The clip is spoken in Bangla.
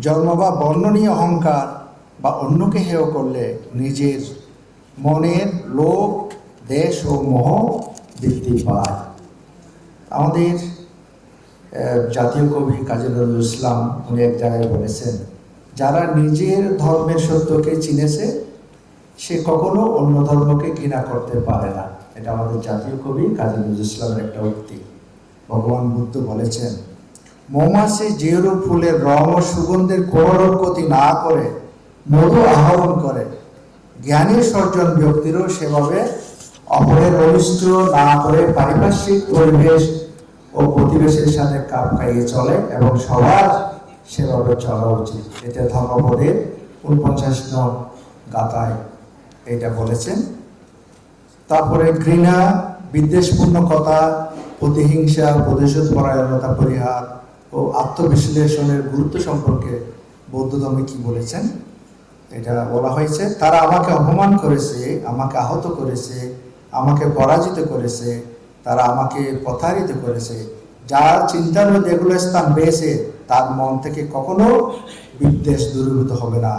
জন্ম বা বর্ণ নিয়ে অহংকার বা অন্যকে হেয় করলে নিজের মনের লোভ, দেশ ও মোহ বৃদ্ধি পায়। আমাদের জাতীয় কবি কাজী নজরুল ইসলাম উনি এক জায়গায় বলেছেন, যারা নিজের ধর্মের সত্যকে চিনেছে সে কখনো অন্য ধর্মকে ঘৃণা করতে পারে না। এটা আমাদের জাতীয় কবি কাজী নজরুল ইসলামের একটা উক্তি। ভগবান বুদ্ধ বলেছেন, মৌমাছি যেরূপ ফুলের রং ও সুগন্ধের কোনো ক্ষতি না করে মধু আহরণ করে, জ্ঞানী সজ্জন ব্যক্তিরও সেভাবে অপরের অনিষ্ট না করে পারিপার্শ্বিক পরিবেশ ও প্রতিবেশের সাথে খাপ খাইয়ে চলে এবং সবার সেভাবে চলা উচিত। এটা ধর্মপদের ৪৯ নং গাথায় এটা বলেছেন। তারপরে ঘৃণা, বিদ্বেষপূর্ণ কথা, প্রতিহিংসা, প্রতিশোধ পরায়ণতা পরিহার ও আত্মবিশ্লেষণের গুরুত্ব সম্পর্কে বৌদ্ধ ধর্মে কি বলেছেন এটা বলা হয়েছে, তারা আমাকে অপমান করেছে, আমাকে আহত করেছে, আমাকে পরাজিত করেছে, তারা আমাকে প্রতারিত করেছে। যার চিন্তার মধ্যে এগুলো স্থান পেয়েছে তার মন থেকে কখনো বিদ্বেষ দূরীভূত হবে না।